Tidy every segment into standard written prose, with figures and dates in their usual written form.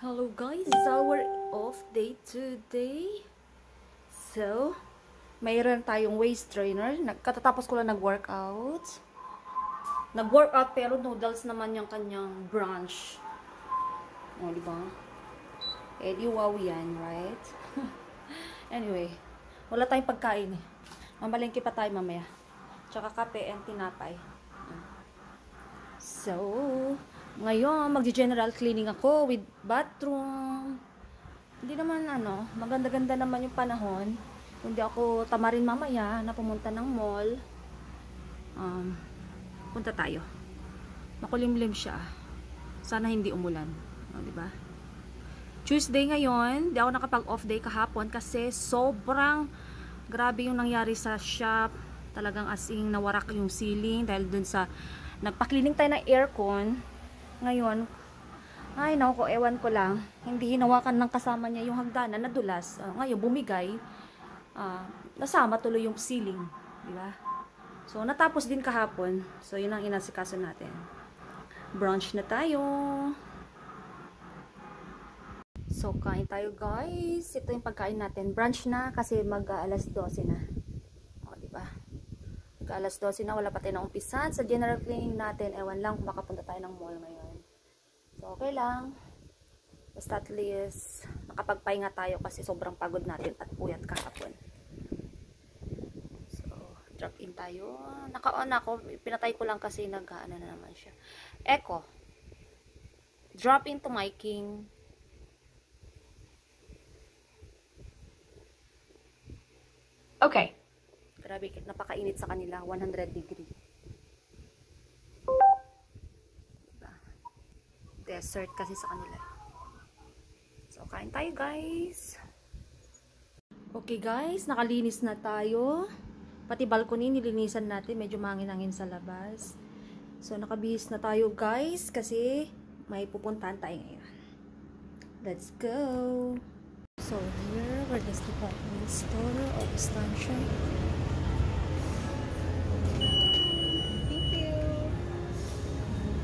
Hello guys, it's our off day today. So, mayroon tayong waist trainer. Katatapos ko lang nag-workout. Nag-workout pero noodles naman yung kanyang brunch. O, diba? Eh, di wow yan, right? Anyway, wala tayong pagkain eh. Mamalengke pa tayo mamaya. Tsaka kape and tinapay. So, ngayon, magdi-general cleaning ako with bathroom. Hindi naman maganda-ganda naman yung panahon. Hindi ako tamarin mamaya na pumunta ng mall. Punta tayo. Makulimlim siya. Sana hindi umulan. Diba? Tuesday ngayon, di ako nakapag-off day kahapon kasi sobrang grabe yung nangyari sa shop. Talagang as in nawarak yung ceiling dahil dun sa nagpa-cleaning tayo ng aircon. Ngayon, ay naku, ewan ko lang. Hindi hinawakan ng kasama niya yung hagdanan, nadulas. Ngayon, bumigay. Nasama tuloy yung ceiling. Diba? So, natapos din kahapon. So, yun ang inasikaso natin. Brunch na tayo. So, kain tayo guys. Ito yung pagkain natin. Brunch na kasi mag-alas 12 na. O, diba? Mag-alas 12 na. Wala pa tayo na umpisan. Sa general cleaning natin, ewan lang kung makapunta tayo ng mall ngayon. So, okay lang. Basta at least, nakapagpahinga tayo kasi sobrang pagod natin at puyat kahapon. So, drop in tayo. Naka-on ako. Pinatay ko lang kasi nag-ano na naman siya. Echo. Drop into my king. Okay. Grabe, napakainit sa kanila. 100 degree. Diba? Desert kasi sa kanila. So, kain tayo guys. Okay guys, nakalinis na tayo. Pati balcony, nilinisan natin. Medyo mangin-angin sa labas. So, nakabihis na tayo guys kasi may pupuntahan tayo ngayon. Let's go! So, here, we're this department store of Estancia. Thank you!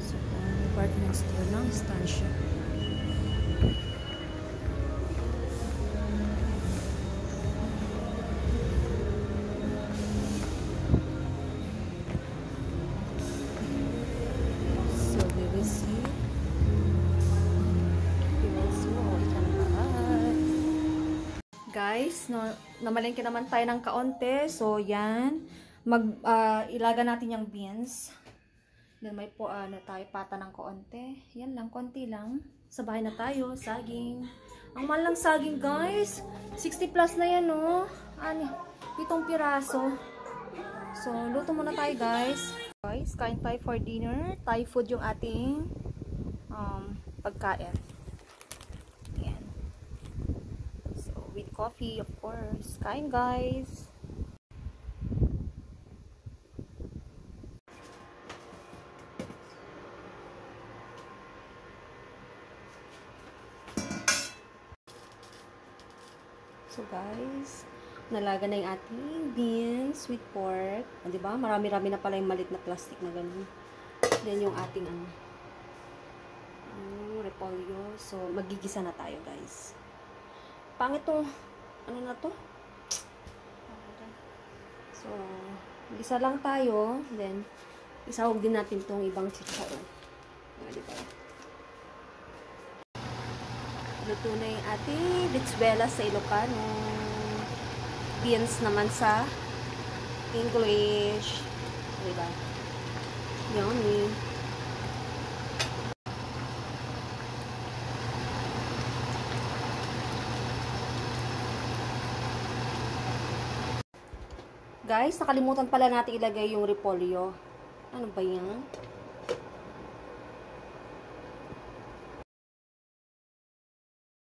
So, department store ng Estancia. So, we will see. Guys, namalengke naman tayo ng kaonte. So, yan. Ilaga natin yung beans. Then, may tayo pata ng kaonte. Yan lang, konti lang. Sa bahay na tayo, saging. Ang mahal lang saging, guys. 60 plus na yan, no? 7 piraso. So, luto muna tayo, guys. Guys, kain tayo for dinner. Thai food yung ating pagkain. With coffee, of course. Kain, guys. So, guys, nalaga na yung ating beans with pork. Diba? Marami-rami na pala yung malit na plastic na ganun. Then, yung ating repolyo. So, magigisa na tayo, guys. Pangit tong, na to? So, isa lang tayo. Then, isahog din natin tong ibang chicharon. Diba? Luto na yung ating bitsuela sa Ilocano. Beans naman sa English. Diba? Yummy. Guys, nakalimutan pala natin ilagay yung repolyo. Ano ba yan?